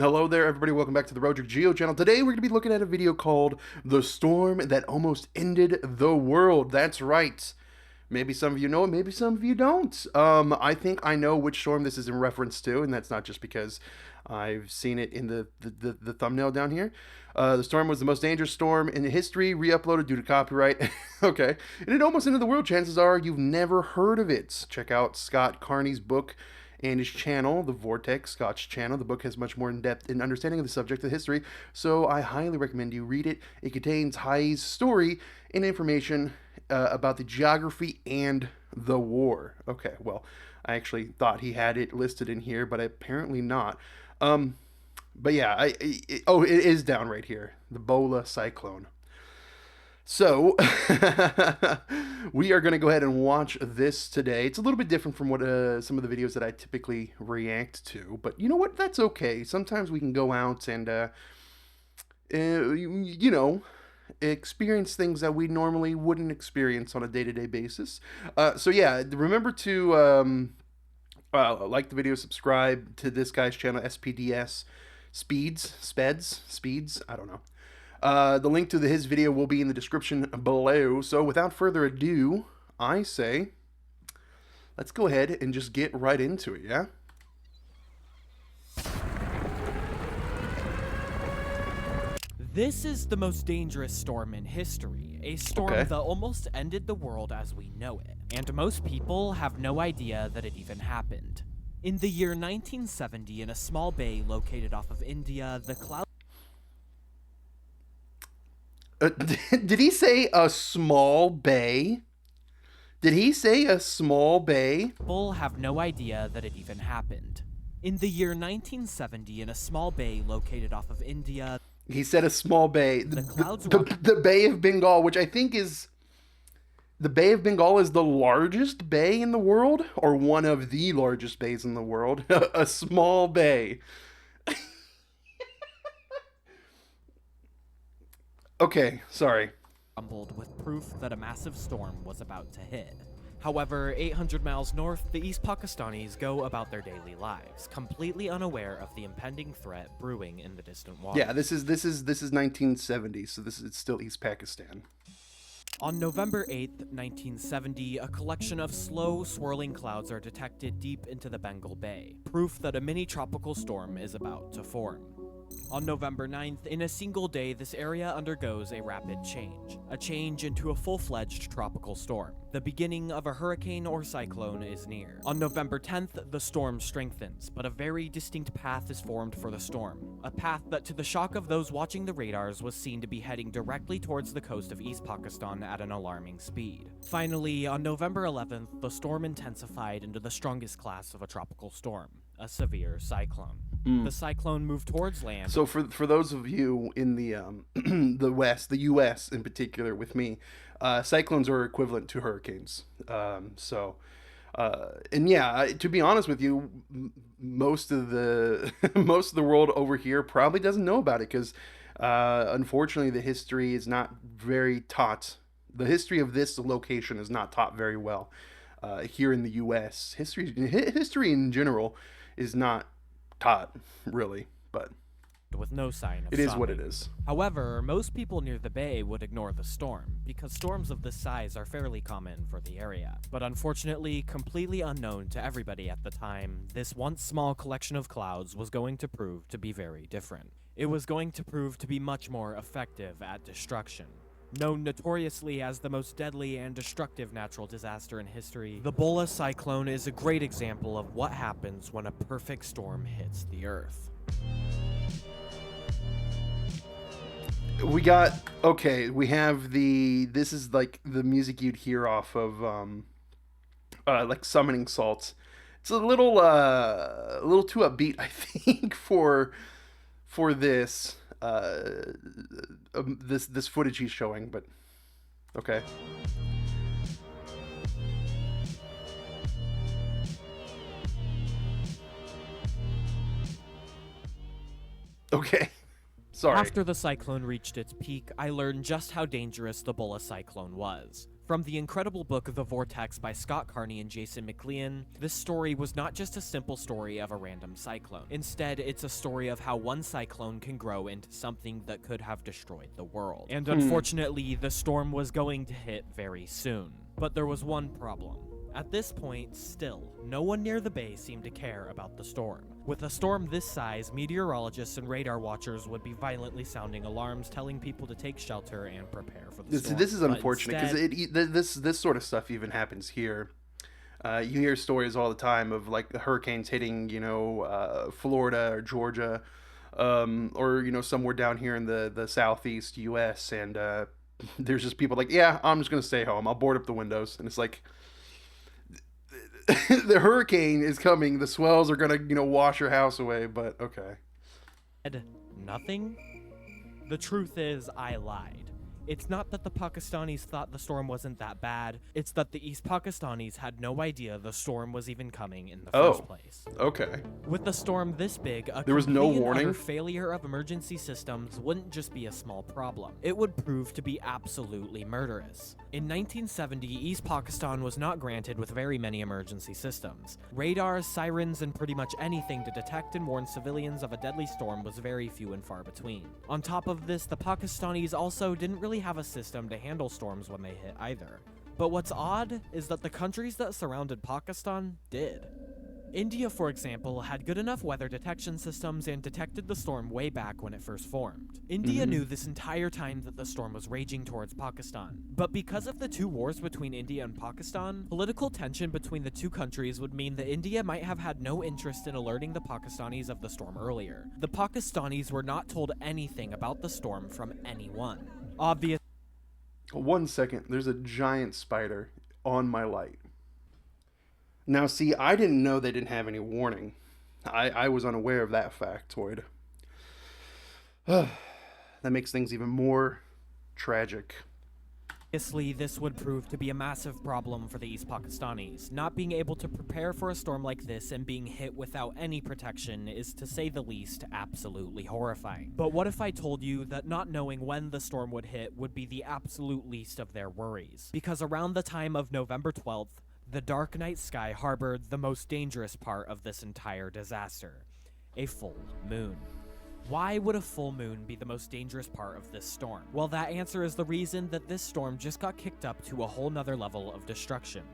Hello there, everybody. Welcome back to the Roderick Geo channel. Today, we're going to be looking at a video called The Storm That Almost Ended the World. That's right. Maybe some of you know it, maybe some of you don't. I think I know which storm this is in reference to, and that's not just because I've seen it in the thumbnail down here. The storm was the most dangerous storm in history, re-uploaded due to copyright. Okay. And it almost ended the world. Chances are you've never heard of it. Check out Scott Carney's book and his channel, the Vortex Scotch channel. The book has much more in-depth in understanding of the subject of history, so I highly recommend you read it. It contains Hai's story and information about the geography and the war. Okay, well, I actually thought he had it listed in here, but apparently not. But yeah, it is down right here. The Bola Cyclone. So, we are going to go ahead and watch this today. It's a little bit different from what some of the videos that I typically react to, but you know what? That's okay. Sometimes we can go out and, you know, experience things that we normally wouldn't experience on a day-to-day basis. So yeah, remember to like the video, subscribe to this guy's channel, Spds, Speds, I don't know. The link to his video will be in the description below. So without further ado, I say, let's go ahead and just get right into it, yeah? This is the most dangerous storm in history, a storm that almost ended the world as we know it, and most people have no idea that it even happened. In the year 1970, in a small bay located off of India, the clouds... Did he say a small bay? Did he say a small bay? People have no idea that it even happened. In the year 1970, in a small bay located off of India... He said a small bay. The Bay of Bengal, which I think is... The Bay of Bengal is the largest bay in the world? Or one of the largest bays in the world? A small bay. Okay, sorry. Crumbled with proof that a massive storm was about to hit. However, 800 miles north, the East Pakistanis go about their daily lives, completely unaware of the impending threat brewing in the distant waters. Yeah, this is 1970, so it's still East Pakistan. On November 8th, 1970, a collection of slow, swirling clouds are detected deep into the Bengal Bay, proof that a mini-tropical storm is about to form. On November 9th, in a single day, this area undergoes a rapid change. A change into a full-fledged tropical storm. The beginning of a hurricane or cyclone is near. On November 10th, the storm strengthens, but a very distinct path is formed for the storm. A path that, to the shock of those watching the radars, was seen to be heading directly towards the coast of East Pakistan at an alarming speed. Finally, on November 11th, the storm intensified into the strongest class of a tropical storm, a severe cyclone. The cyclone moved towards land. So for those of you in the the West, the U.S. in particular, with me, cyclones are equivalent to hurricanes. And yeah, to be honest with you, most of the most of the world over here probably doesn't know about it because unfortunately the history is not very taught. The history of this location is not taught very well here in the U.S. History in general is not taught, really, but with no sign of it is stopping. what it is. However, most people near the bay would ignore the storm, because storms of this size are fairly common for the area. But unfortunately, completely unknown to everybody at the time, this once small collection of clouds was going to prove to be very different. It was going to prove to be much more effective at destruction. Known notoriously as the most deadly and destructive natural disaster in history, the Bola Cyclone is a great example of what happens when a perfect storm hits the Earth. We have this is like the music you'd hear off of like Summoning Salts. It's a little too upbeat, I think, for this this footage he's showing, but okay. Okay. Sorry. After the cyclone reached its peak, I learned just how dangerous the Bola cyclone was. From the incredible book The Vortex by Scott Carney and Jason McLean, this story was not just a simple story of a random cyclone. Instead, it's a story of how one cyclone can grow into something that could have destroyed the world. And unfortunately, the storm was going to hit very soon. But there was one problem. At this point, still, no one near the bay seemed to care about the storm. With a storm this size, meteorologists and radar watchers would be violently sounding alarms, telling people to take shelter and prepare for the storm. This is But unfortunate because this sort of stuff even happens here. You hear stories all the time of like hurricanes hitting, Florida or Georgia, or somewhere down here in the southeast U.S. and there's just people like, yeah, I'm just gonna stay home. I'll board up the windows, and it's like the hurricane is coming. The swells are gonna wash your house away. But okay. Nothing? The truth is, I lied. It's not that the Pakistanis thought the storm wasn't that bad, it's that the East Pakistanis had no idea the storm was even coming in the first place. Okay. With a storm this big, There was no complete and warning? utter failure of emergency systems wouldn't just be a small problem. It would prove to be absolutely murderous. In 1970, East Pakistan was not granted with very many emergency systems. Radars, sirens, and pretty much anything to detect and warn civilians of a deadly storm was very few and far between. On top of this, the Pakistanis also didn't really have a system to handle storms when they hit either. But what's odd is that the countries that surrounded Pakistan did. India, for example, had good enough weather detection systems and detected the storm way back when it first formed. India knew this entire time that the storm was raging towards Pakistan. But because of the two wars between India and Pakistan, political tension between the two countries would mean that India might have had no interest in alerting the Pakistanis of the storm earlier. The Pakistanis were not told anything about the storm from anyone. Obviously, 1 second. There's a giant spider on my light. Now, see, I didn't know they didn't have any warning. I was unaware of that factoid. That makes things even more tragic. this would prove to be a massive problem for the East Pakistanis. Not being able to prepare for a storm like this and being hit without any protection is, to say the least, absolutely horrifying. But what if I told you that not knowing when the storm would hit would be the absolute least of their worries? Because around the time of November 12th, the dark night sky harbored the most dangerous part of this entire disaster: a full moon. Why would a full moon be the most dangerous part of this storm? Well, that answer is the reason that this storm just got kicked up to a whole nother level of destruction.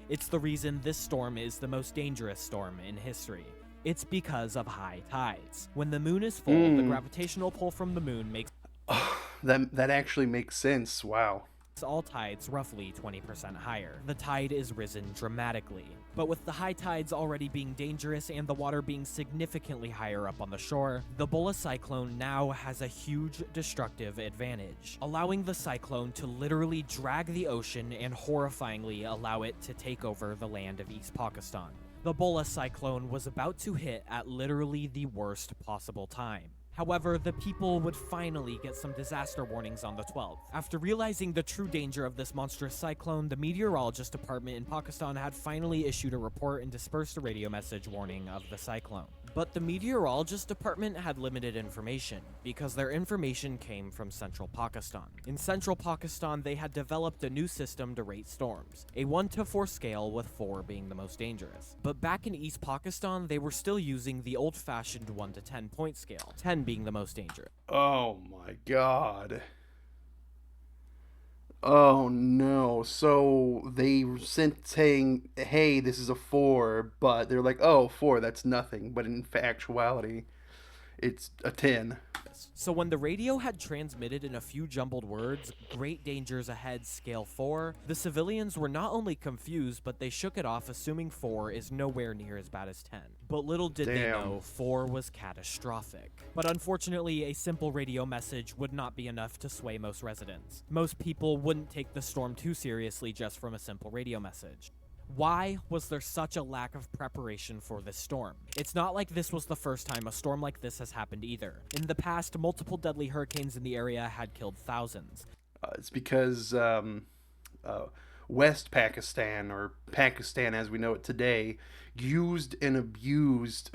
It's the reason this storm is the most dangerous storm in history. It's because of high tides. When the moon is full, the gravitational pull from the moon makes That actually makes sense. Wow. all tides roughly 20% higher. The tide is risen dramatically. But with the high tides already being dangerous and the water being significantly higher up on the shore, the Bola cyclone now has a huge destructive advantage, allowing the cyclone to literally drag the ocean and horrifyingly allow it to take over the land of East Pakistan. The Bola cyclone was about to hit at literally the worst possible time. However, the people would finally get some disaster warnings on the 12th. After realizing the true danger of this monstrous cyclone, the meteorologist department in Pakistan had finally issued a report and dispersed a radio message warning of the cyclone. But the meteorologist department had limited information, because their information came from central Pakistan. In central Pakistan, they had developed a new system to rate storms, a 1 to 4 scale, with 4 being the most dangerous. But back in East Pakistan, they were still using the old-fashioned 1 to 10 point scale, 10 being the most dangerous. Oh my god. Oh no. So they sent saying, hey, this is a 4, but they're like, oh, 4, that's nothing. But in actuality, it's a 10. So when the radio had transmitted in a few jumbled words, "Great dangers ahead, scale 4, the civilians were not only confused, but they shook it off, assuming 4 is nowhere near as bad as 10. But little did they know, 4 was catastrophic. But unfortunately, a simple radio message would not be enough to sway most residents. Most people wouldn't take the storm too seriously just from a simple radio message. Why was there such a lack of preparation for this storm? It's not like this was the first time a storm like this has happened either. In the past, multiple deadly hurricanes in the area had killed thousands. It's because West Pakistan, or Pakistan as we know it today, used and abused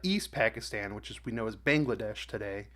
East Pakistan, which is we know as Bangladesh today.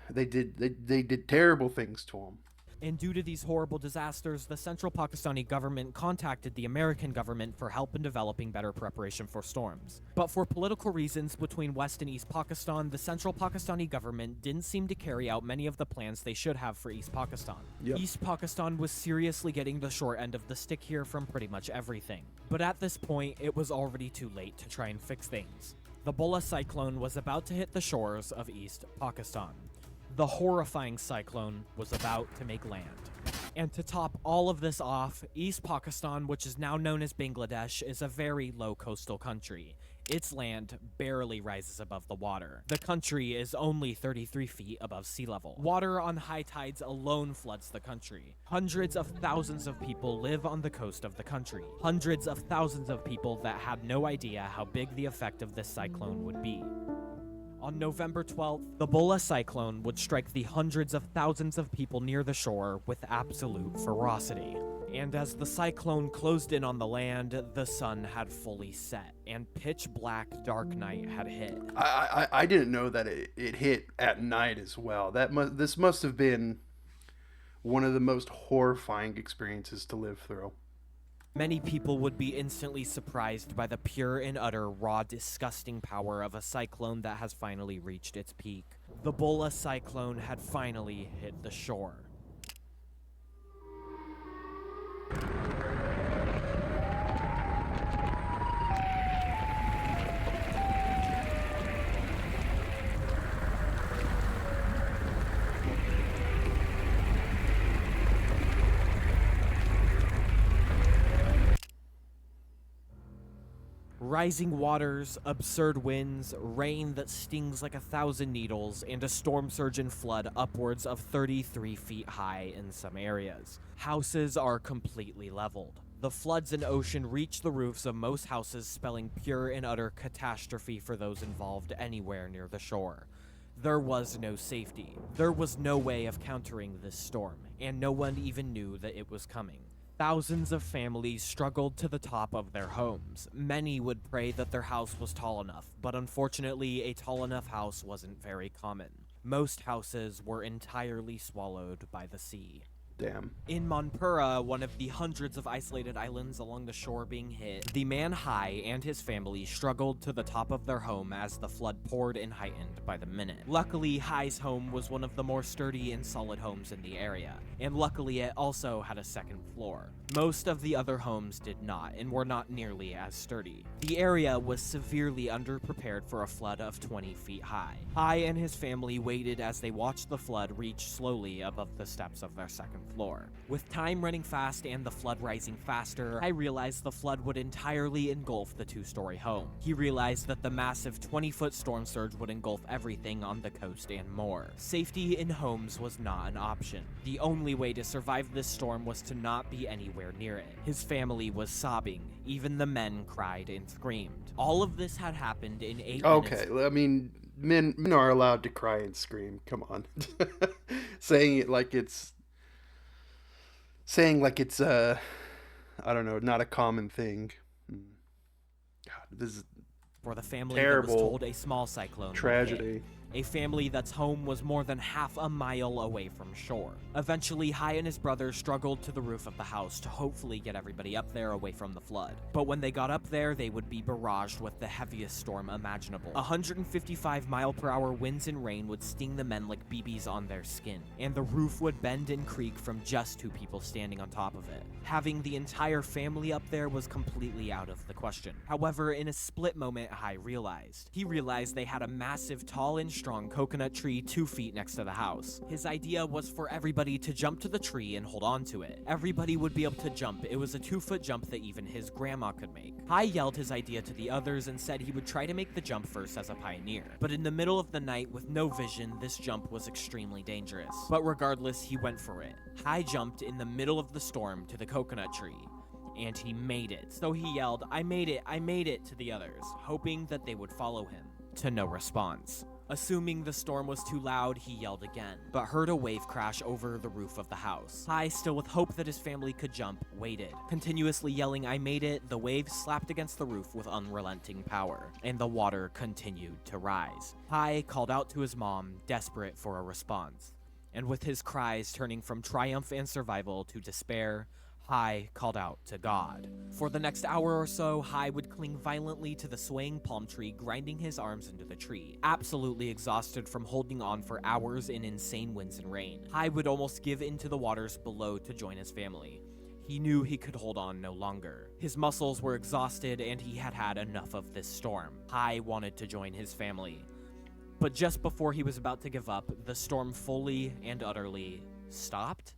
They did terrible things to them. And due to these horrible disasters, the central Pakistani government contacted the American government for help in developing better preparation for storms. But for political reasons between West and East Pakistan, the central Pakistani government didn't seem to carry out many of the plans they should have for East Pakistan. Yep. East Pakistan was seriously getting the short end of the stick here from pretty much everything. But at this point, it was already too late to try and fix things. The Bola cyclone was about to hit the shores of East Pakistan. The horrifying cyclone was about to make land. And to top all of this off, East Pakistan, which is now known as Bangladesh, is a very low coastal country. Its land barely rises above the water. The country is only 33 feet above sea level. Water on high tides alone floods the country. Hundreds of thousands of people live on the coast of the country. Hundreds of thousands of people that had no idea how big the effect of this cyclone would be. On November 12th, the Bola cyclone would strike the hundreds of thousands of people near the shore with absolute ferocity. And as the cyclone closed in on the land, the sun had fully set, and pitch black dark night had hit. I didn't know that it hit at night as well. This must have been one of the most horrifying experiences to live through. Many people would be instantly surprised by the pure and utter raw, disgusting power of a cyclone that has finally reached its peak. The Bola cyclone had finally hit the shore. Rising waters, absurd winds, rain that stings like 1,000 needles, and a storm surge and flood upwards of 33 feet high in some areas. Houses are completely leveled. The floods and ocean reach the roofs of most houses, spelling pure and utter catastrophe for those involved anywhere near the shore. There was no safety. There was no way of countering this storm, and no one even knew that it was coming. Thousands of families struggled to the top of their homes. Many would pray that their house was tall enough, but unfortunately, a tall enough house wasn't very common. Most houses were entirely swallowed by the sea. Damn. In Manpura, one of the hundreds of isolated islands along the shore being hit, the man Hai and his family struggled to the top of their home as the flood poured and heightened by the minute. Luckily, Hai's home was one of the more sturdy and solid homes in the area, and luckily it also had a second floor. Most of the other homes did not, and were not nearly as sturdy. The area was severely underprepared for a flood of 20 feet high. Hai and his family waited as they watched the flood reach slowly above the steps of their second floor. With time running fast and the flood rising faster, I realized the flood would entirely engulf the two-story home. He realized that the massive 20-foot storm surge would engulf everything on the coast and more. Safety in homes was not an option. The only way to survive this storm was to not be anywhere near it. His family was sobbing. Even the men cried and screamed. All of this had happened in 8 minutes. Okay, I mean, men are allowed to cry and scream. Come on. Saying like it's I don't know, not a common thing. God, this is For the family terrible that was told a small cyclone would tragedy. hit. A family that's home was more than half a mile away from shore. Eventually, Hai and his brother struggled to the roof of the house to hopefully get everybody up there away from the flood. But when they got up there, they would be barraged with the heaviest storm imaginable. 155-mile-per-hour winds and rain would sting the men like BBs on their skin, and the roof would bend and creak from just 2 people standing on top of it. Having the entire family up there was completely out of the question. However, in a split moment, Hai realized. He realized they had a massive, tall and strong coconut tree 2 feet next to the house. His idea was for everybody to jump to the tree and hold on to it. Everybody would be able to jump. It was a 2-foot jump that even his grandma could make. Hai yelled his idea to the others and said he would try to make the jump first as a pioneer. But in the middle of the night with no vision, this jump was extremely dangerous. But regardless, he went for it. Hai jumped in the middle of the storm to the coconut tree, and he made it. So he yelled, I made it to the others, hoping that they would follow him. To no response. Assuming the storm was too loud, he yelled again, but heard a wave crash over the roof of the house. Hai, still with hope that his family could jump, waited. Continuously yelling, I made it, the waves slapped against the roof with unrelenting power, and the water continued to rise. Hai called out to his mom, desperate for a response. and with his cries turning from triumph and survival to despair, Hai called out to God. For the next hour or so, Hai would cling violently to the swaying palm tree, grinding his arms into the tree. Absolutely exhausted from holding on for hours in insane winds and rain, Hai would almost give into the waters below to join his family. He knew he could hold on no longer. His muscles were exhausted and he had had enough of this storm. Hai wanted to join his family. But just before he was about to give up, the storm fully and utterly stopped.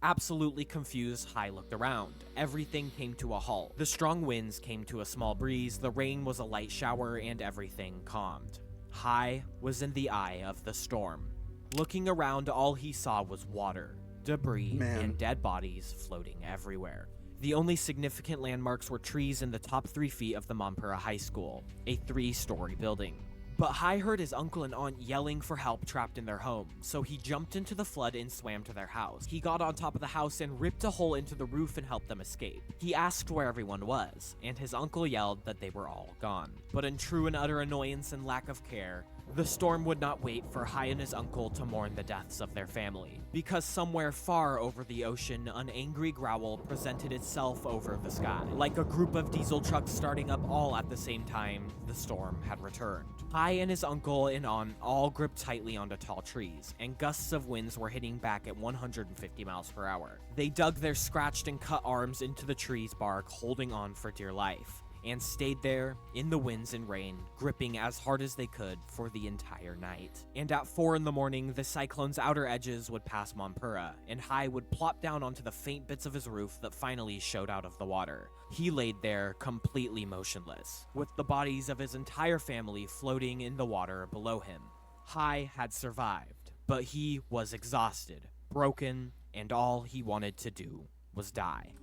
Absolutely confused, Hai looked around. Everything came to a halt. The strong winds came to a small breeze, the rain was a light shower, and everything calmed. Hai was in the eye of the storm. Looking around, all he saw was water, debris, and dead bodies floating everywhere. The only significant landmarks were trees in the top 3 feet of the Monpura High School, a 3-story building. But Hai heard his uncle and aunt yelling for help trapped in their home, so he jumped into the flood and swam to their house. He got on top of the house and ripped a hole into the roof and helped them escape. He asked where everyone was, and his uncle yelled that they were all gone. But in true and utter annoyance and lack of care, the storm would not wait for Hai and his uncle to mourn the deaths of their family, because somewhere far over the ocean, an angry growl presented itself over the sky. Like a group of diesel trucks starting up all at the same time, the storm had returned. Hai and his uncle and aunt all gripped tightly onto tall trees, and gusts of winds were hitting back at 150 miles per hour. They dug their scratched and cut arms into the tree's bark, holding on for dear life, and stayed there in the winds and rain, gripping as hard as they could for the entire night. And at 4 in the morning, the cyclone's outer edges would pass Monpura, and Hai would plop down onto the faint bits of his roof that finally showed out of the water. He laid there completely motionless, with the bodies of his entire family floating in the water below him. Hai had survived, but he was exhausted, broken, and all he wanted to do was die.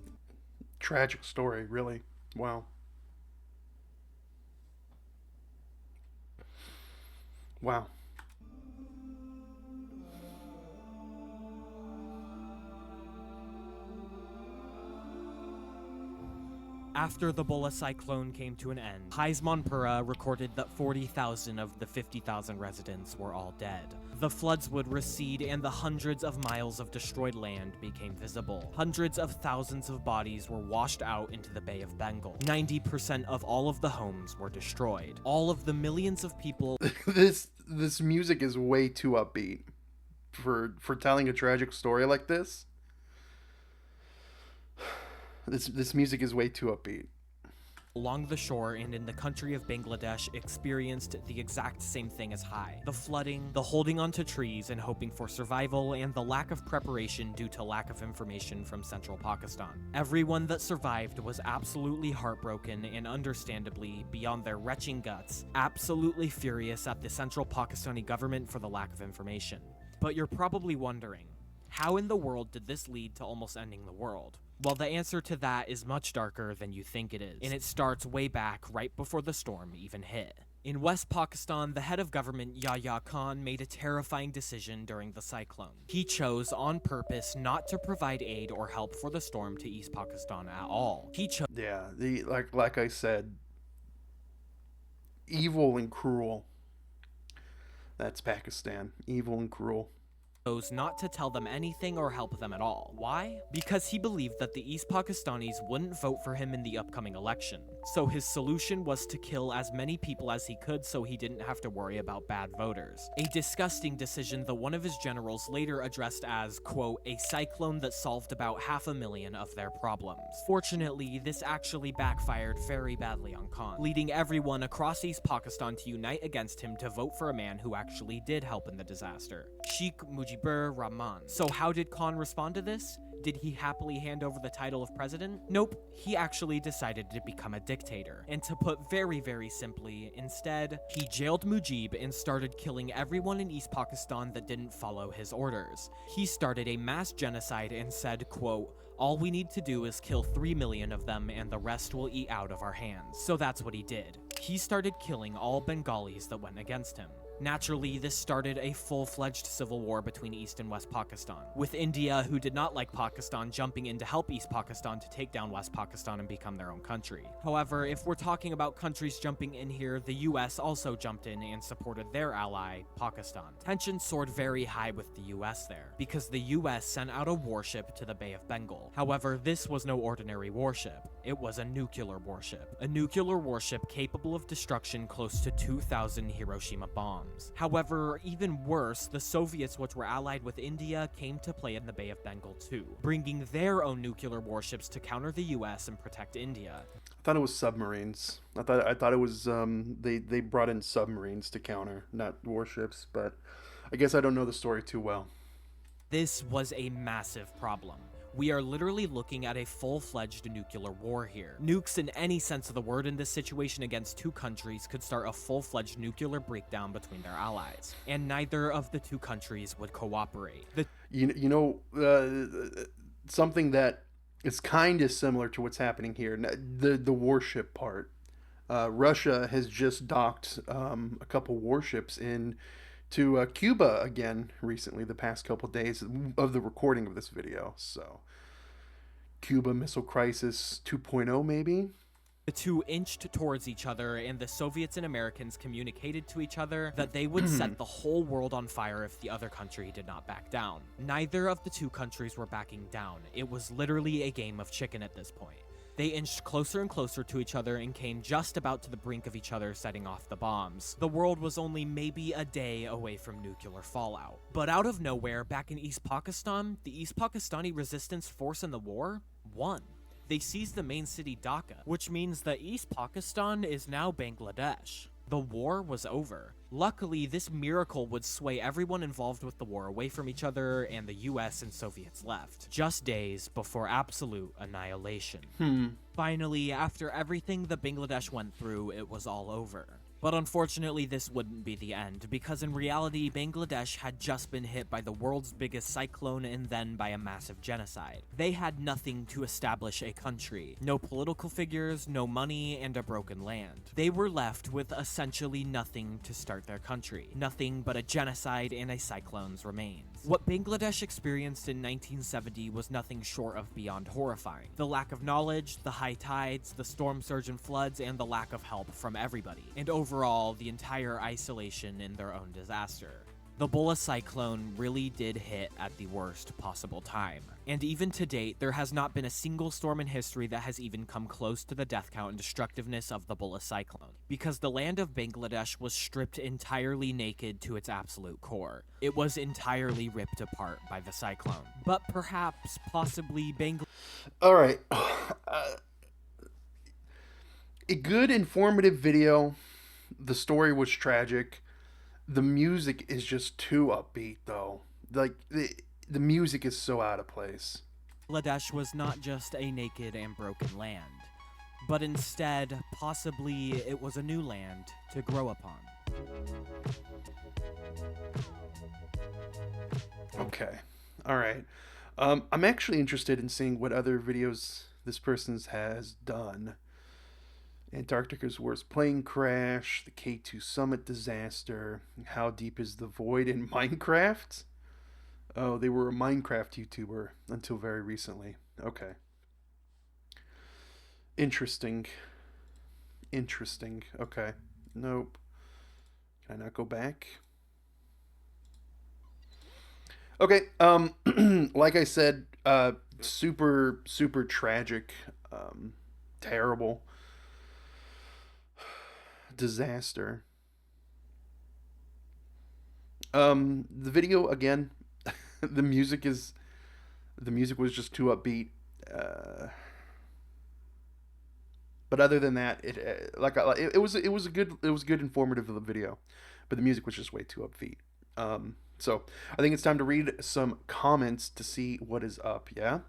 Tragic story, really. Wow. Wow. After the Bola cyclone came to an end, Hai's Monpura recorded that 40,000 of the 50,000 residents were all dead. The floods would recede and the hundreds of miles of destroyed land became visible. Hundreds of thousands of bodies were washed out into the Bay of Bengal. 90% of all of the homes were destroyed. All of the millions of people... This music is way too upbeat for telling a tragic story like this. This music is way too upbeat. Along the shore and in the country of Bangladesh experienced the exact same thing as Hai. The flooding, the holding onto trees and hoping for survival, and the lack of preparation due to lack of information from central Pakistan. Everyone that survived was absolutely heartbroken and understandably, beyond their retching guts, absolutely furious at the central Pakistani government for the lack of information. But you're probably wondering, how in the world did this lead to almost ending the world? Well, the answer to that is much darker than you think it is, and it starts way back right before the storm even hit. In West Pakistan, the head of government, Yahya Khan, made a terrifying decision during the cyclone. He chose on purpose not to provide aid or help for the storm to East Pakistan at all. He chose like I said, evil and cruel. That's Pakistan. Evil and cruel. Not to tell them anything or help them at all. Why? Because he believed that the East Pakistanis wouldn't vote for him in the upcoming election. So his solution was to kill as many people as he could so he didn't have to worry about bad voters. A disgusting decision that one of his generals later addressed as, quote, a cyclone that solved about 500,000 of their problems. Fortunately, this actually backfired very badly on Khan, leading everyone across East Pakistan to unite against him to vote for a man who actually did help in the disaster. Sheikh Mujibur Rahman. So how did Khan respond to this? Did he happily hand over the title of president? Nope, he actually decided to become a dictator. And to put very, very simply, instead, he jailed Mujib and started killing everyone in East Pakistan that didn't follow his orders. He started a mass genocide and said, quote, all we need to do is kill 3 million of them and the rest will eat out of our hands. So that's what he did. He started killing all Bengalis that went against him. Naturally, this started a full-fledged civil war between East and West Pakistan, with India, who did not like Pakistan, jumping in to help East Pakistan to take down West Pakistan and become their own country. However, if we're talking about countries jumping in here, the US also jumped in and supported their ally, Pakistan. Tensions soared very high with the US there, because the US sent out a warship to the Bay of Bengal. However, this was no ordinary warship. It was a nuclear warship. A nuclear warship capable of destruction close to 2,000 Hiroshima bombs. However, even worse, the Soviets, which were allied with India, came to play in the Bay of Bengal too, bringing their own nuclear warships to counter the US and protect India. I thought it was submarines. I thought it was they brought in submarines to counter, not warships. But I guess I don't know the story too well. This was a massive problem. We are literally looking at a full-fledged nuclear war here. Nukes in any sense of the word in this situation against two countries could start a full-fledged nuclear breakdown between their allies, and neither of the two countries would cooperate. Something that is kind of similar to what's happening here. The warship part. Russia has just docked a couple warships in to Cuba again recently, the past couple days of the recording of this video. So, Cuba Missile Crisis 2.0 maybe? The two inched towards each other, and the Soviets and Americans communicated to each other that they would set the whole world on fire if the other country did not back down. Neither of the two countries were backing down. It was literally a game of chicken at this point. They inched closer and closer to each other and came just about to the brink of each other, setting off the bombs. The world was only maybe a day away from nuclear fallout. But out of nowhere, back in East Pakistan, the East Pakistani resistance force in the war won. They seized the main city Dhaka, which means that East Pakistan is now Bangladesh. The war was over. Luckily, this miracle would sway everyone involved with the war away from each other, and the US and Soviets left, just days before absolute annihilation. Finally, after everything the Bangladesh went through, it was all over. But unfortunately, this wouldn't be the end, because in reality, Bangladesh had just been hit by the world's biggest cyclone and then by a massive genocide. They had nothing to establish a country. No political figures, no money, and a broken land. They were left with essentially nothing to start their country. Nothing but a genocide and a cyclone's remains. What Bangladesh experienced in 1970 was nothing short of beyond horrifying. The lack of knowledge, the high tides, the storm surge and floods, and the lack of help from everybody. And overall, the entire isolation in their own disaster. The Bula cyclone really did hit at the worst possible time. And even to date, there has not been a single storm in history that has even come close to the death count and destructiveness of the Bula cyclone, because the land of Bangladesh was stripped entirely naked to its absolute core. It was entirely ripped apart by the cyclone. But perhaps, possibly, All right. A good informative video. The story was tragic. The music is just too upbeat, though. Like, the music is so out of place. Bangladesh was not just a naked and broken land, but instead, possibly, it was a new land to grow upon. Okay. All right. I'm actually interested in seeing what other videos this person has done. Antarctica's worst plane crash, the K2 summit disaster, how deep is the void in Minecraft? Oh, they were a Minecraft YouTuber until very recently. Okay. Interesting. Okay. Nope. Can I not go back? Okay. Like I said, super tragic, terrible disaster. The video again, the music was just too upbeat. But other than that, it was a good informative video, but the music was just way too upbeat. So I think it's time to read some comments to see what is up. Yeah.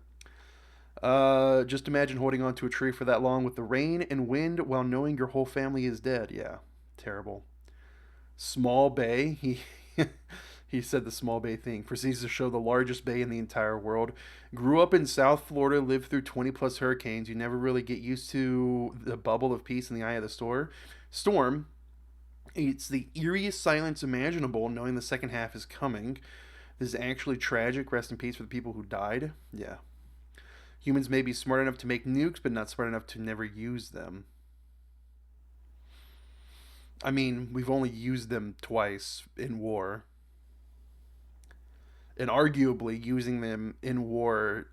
Just imagine holding on to a tree for that long with the rain and wind while knowing your whole family is dead. Yeah, terrible. Small bay. He said the small bay thing. Proceeds to show the largest bay in the entire world. Grew up in South Florida, lived through 20 plus hurricanes. You never really get used to the bubble of peace in the eye of the storm. It's the eeriest silence imaginable, knowing the second half is coming. This is actually tragic. Rest in peace for the people who died. Yeah. Humans may be smart enough to make nukes, but not smart enough to never use them. I mean, we've only used them twice in war. And arguably, using them in war,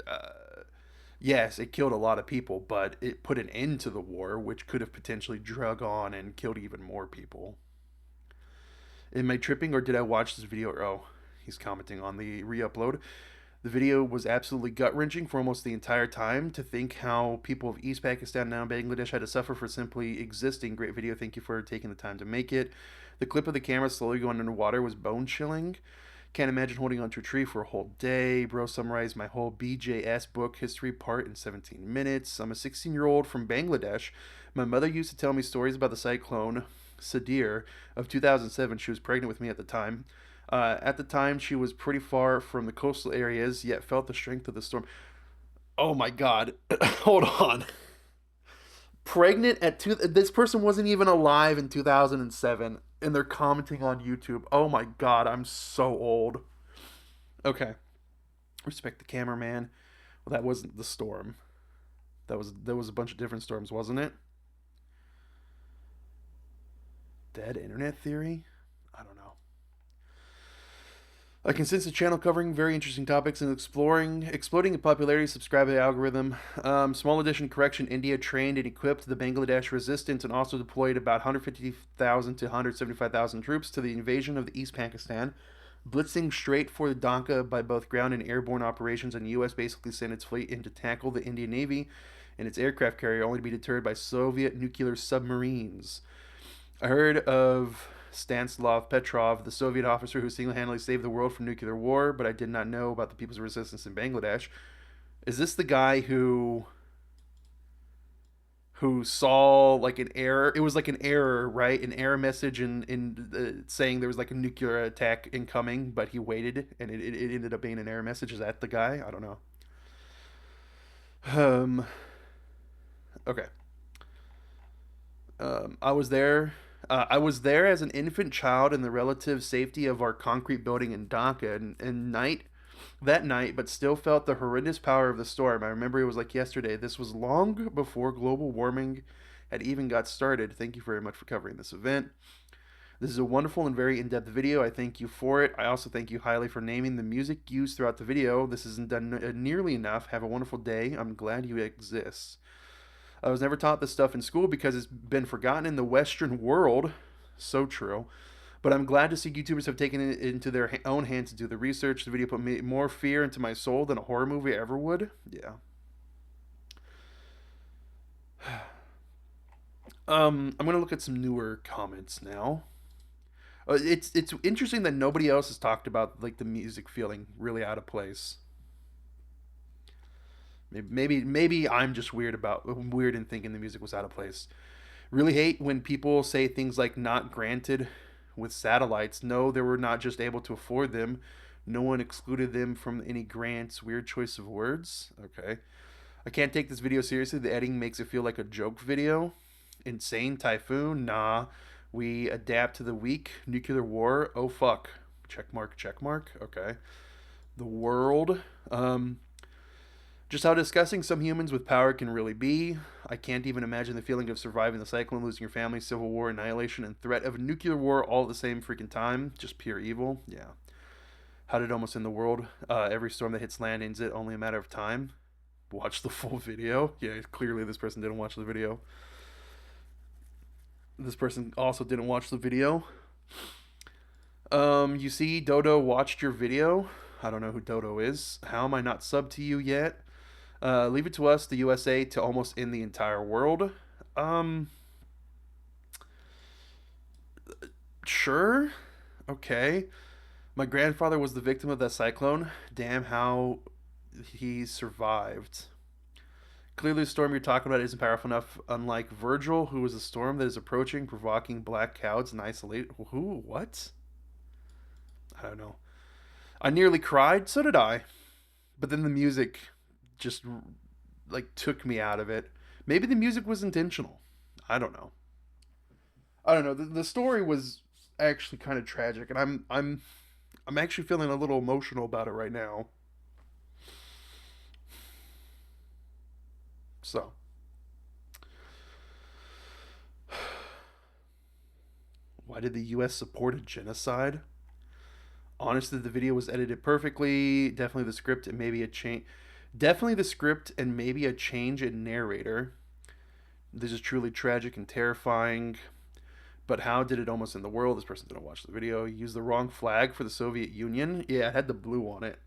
yes, it killed a lot of people, but it put an end to the war, which could have potentially drug on and killed even more people. Am I tripping, or did I watch this video? Oh, he's commenting on the re-upload. The video was absolutely gut-wrenching for almost the entire time. To think how people of East Pakistan, now Bangladesh, had to suffer for simply existing. Great video. Thank you for taking the time to make it. The clip of the camera slowly going underwater was bone-chilling. Can't imagine holding onto a tree for a whole day. Bro summarized my whole BJS book history part in 17 minutes. I'm a 16-year-old from Bangladesh. My mother used to tell me stories about the cyclone Sadir of 2007. She was pregnant with me at the time. At the time, she was pretty far from the coastal areas, yet felt the strength of the storm. Oh my God. Hold on. Pregnant at two. This person wasn't even alive in 2007, and they're commenting on YouTube. Oh my God, I'm so old. Okay. Respect the cameraman. Well, that wasn't the storm. There was a bunch of different storms, wasn't it? Dead internet theory? I don't know. I can sense the channel covering very interesting topics and exploding in popularity. Subscribe to the algorithm. Small addition correction: India trained and equipped the Bangladesh resistance and also deployed about 150,000 to 175,000 troops to the invasion of the East Pakistan, blitzing straight for the Dhaka by both ground and airborne operations. And the U.S. basically sent its fleet in to tackle the Indian Navy and its aircraft carrier, only to be deterred by Soviet nuclear submarines. I heard of Stanislav Petrov, the Soviet officer who single-handedly saved the world from nuclear war, but I did not know about the people's resistance in Bangladesh. Is this the guy who saw like an error? It was like an error, right? An error message in saying there was like a nuclear attack incoming, but he waited and it ended up being an error message. Is that the guy? I don't know. Um. Okay. I was there. I was there as an infant child in the relative safety of our concrete building in Dhaka, and that night, but still felt the horrendous power of the storm. I remember it was like yesterday. This was long before global warming had even got started. Thank you very much for covering this event. This is a wonderful and very in-depth video. I thank you for it. I also thank you highly for naming the music used throughout the video. This isn't done nearly enough. Have a wonderful day. I'm glad you exist. I was never taught this stuff in school because it's been forgotten in the Western world. So true. But I'm glad to see YouTubers have taken it into their own hands to do the research. The video put more fear into my soul than a horror movie ever would. Yeah. I'm gonna look at some newer comments now. It's interesting that nobody else has talked about like the music feeling really out of place. Maybe I'm just weird in thinking the music was out of place. Really hate when people say things like "not granted" with satellites. No, they were not just able to afford them. No one excluded them from any grants. Weird choice of words. Okay. I can't take this video seriously. The editing makes it feel like a joke video. Insane typhoon. Nah. We adapt to the weak. Nuclear war. Oh fuck. Check mark. Check mark. Okay. The world. Just how disgusting some humans with power can really be. I can't even imagine the feeling of surviving the cyclone, losing your family, civil war, annihilation, and threat of nuclear war all at the same freaking time. Just pure evil. Yeah. How did almost end the world? Every storm that hits land ends it, only a matter of time. Watch the full video. Yeah, clearly this person didn't watch the video. This person also didn't watch the video. You see, Dodo watched your video. I don't know who Dodo is. How am I not subbed to you yet? Leave it to us, the USA, to almost end the entire world. Sure. Okay. My grandfather was the victim of that cyclone. Damn, how he survived. Clearly, the storm you're talking about isn't powerful enough, unlike Virgil, who is a storm that is approaching, provoking black clouds and isolate. Who? What? I don't know. I nearly cried. So did I. But then the music just like took me out of it. Maybe the music was intentional. I don't know. I don't know. The story was actually kind of tragic, and I'm actually feeling a little emotional about it right now. So, why did the U.S. support a genocide? Honestly, the video was edited perfectly. Definitely the script and maybe a change. Definitely the script and maybe a change in narrator. This is truly tragic and terrifying. But how did it almost end the world? This person didn't watch the video. You used the wrong flag for the Soviet Union. Yeah, it had the blue on it.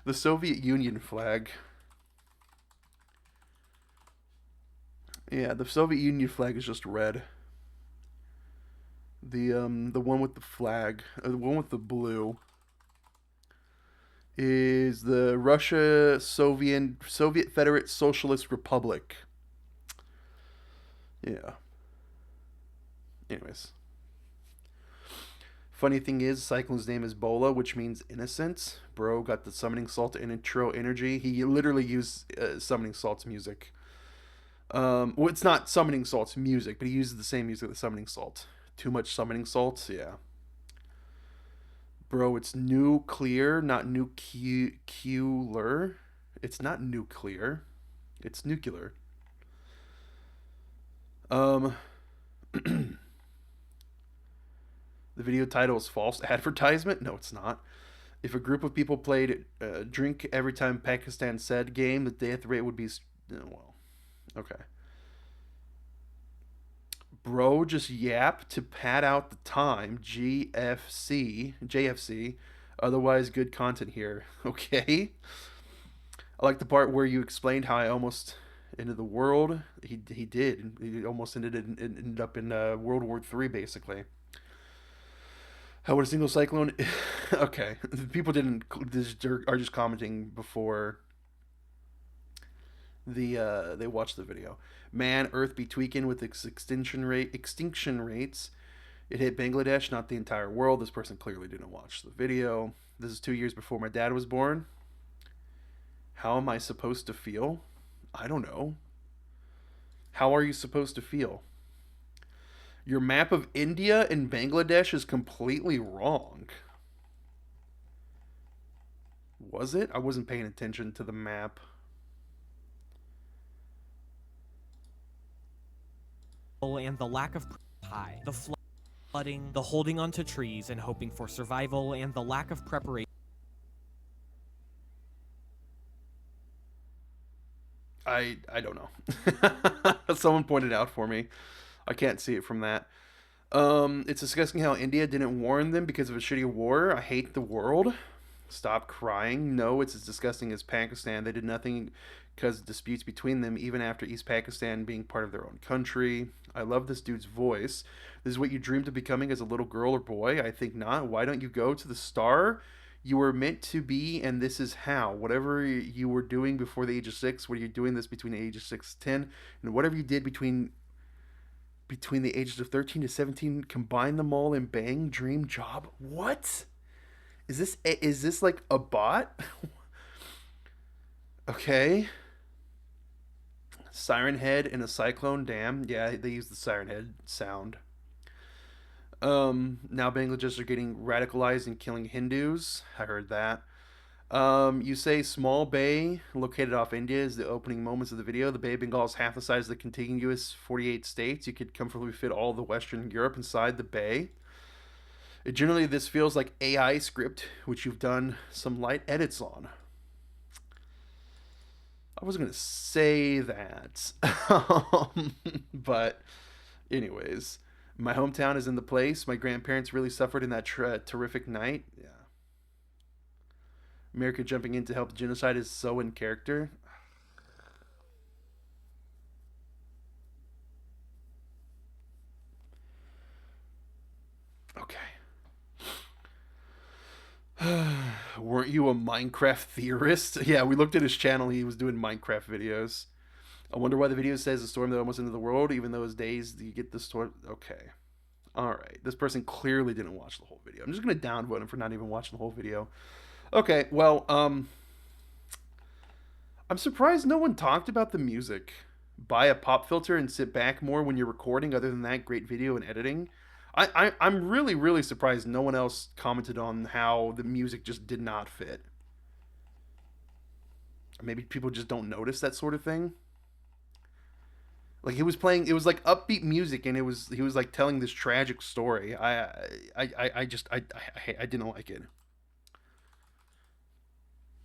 The Soviet Union flag. Yeah, the Soviet Union flag is just red. The one with the flag, the one with the blue, is the Russia Soviet Federate Socialist Republic. Yeah. Anyways, funny thing is, Cyclone's name is Bola, which means innocence. Bro got the summoning salt and intro energy. He literally used summoning salt's music. Well, it's not summoning salt's music, but he uses the same music as summoning salt. Too much summoning salt, yeah. Bro, it's nuclear, not nuclear. It's not nuclear. It's nuclear. Um, the video title is false advertisement. No, it's not. If a group of people played drink every time Pakistan said game, the death rate would be well. Okay. Bro just yap to pad out the time. JFC. Otherwise, good content here. Okay. I like the part where you explained how I almost ended the world. He did. He almost ended up in World War III, basically. How would a single cyclone? Okay, people didn't. This are just commenting before they watched the video. Man, Earth be tweaking with its extinction rates. It hit Bangladesh, not the entire world. This person clearly didn't watch the video. This is 2 years before my dad was born. How am I supposed to feel? I don't know. How are you supposed to feel? Your map of India and Bangladesh is completely wrong. Was it? I wasn't paying attention to the map. And the lack of high, the flooding, the holding onto trees and hoping for survival, and the lack of preparation. I don't know. Someone pointed out for me. I can't see it from that. It's discussing how India didn't warn them because of a shitty war. I hate the world. Stop crying. No, it's as disgusting as Pakistan. They did nothing because of disputes between them, even after East Pakistan being part of their own country. I love this dude's voice. This is what you dreamed of becoming as a little girl or boy? I think not. Why don't you go to the star you were meant to be, and this is how. Whatever you were doing before the age of 6, were you doing this between the age of 6 to 10, and whatever you did between the ages of 13 to 17, combine them all and bang, dream job. What? Is this like a bot? Okay. Siren head in a cyclone dam. Yeah, they use the siren head sound. Now Bangladesh are getting radicalized and killing Hindus. I heard that. You say small bay located off India is the opening moments of the video. The Bay of Bengal is half the size of the contiguous 48 states. You could comfortably fit all of the Western Europe inside the bay. Generally, this feels like AI script, which you've done some light edits on. I wasn't going to say that. But, anyways, my hometown is in the place. My grandparents really suffered in that terrific night. Yeah. America jumping in to help the genocide is so in character. Okay. Weren't you a Minecraft theorist? Yeah, we looked at his channel. He was doing Minecraft videos. I wonder why the video says a storm that almost ended the world, even though his days you get the storm. Okay. All right. This person clearly didn't watch the whole video. I'm just going to downvote him for not even watching the whole video. Okay, well, I'm surprised no one talked about the music. buy a pop filter and sit back more when you're recording. Other than that, great video and editing. I'm really, really surprised no one else commented on how the music just did not fit. Or maybe people just don't notice that sort of thing. Like he was playing, it was like upbeat music, and he was like telling this tragic story. I didn't like it.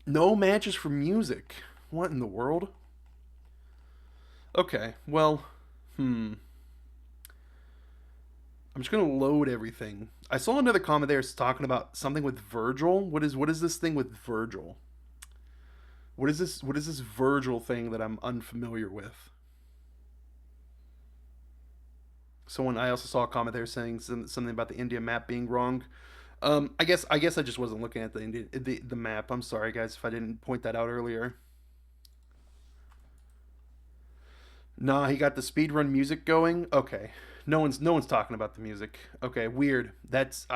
No matches for music. What in the world? Okay, well, hmm. I'm just gonna load everything. I saw another comment there talking about something with Virgil. What is this thing with Virgil? What is this Virgil thing that I'm unfamiliar with? Someone I also saw a comment there saying something about the India map being wrong. I guess I just wasn't looking at the map. I'm sorry guys if I didn't point that out earlier. Nah, he got the speedrun music going. Okay, no one's talking about the music. Okay, weird. That's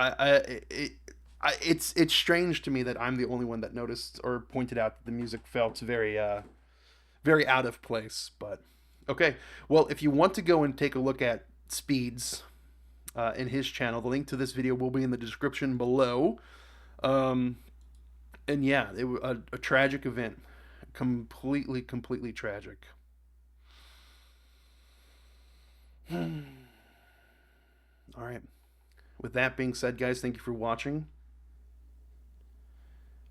it's strange to me that I'm the only one that noticed or pointed out that the music felt very out of place. But okay, well if you want to go and take a look at Speeds in his channel, the link to this video will be in the description below. Um, and yeah, it was a tragic event, completely tragic. All right. With that being said, guys, thank you for watching.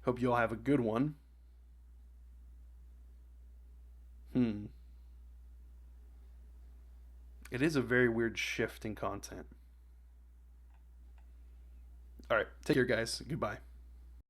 Hope you all have a good one. Hmm. It is a very weird shift in content. All right. Take care, guys. Goodbye.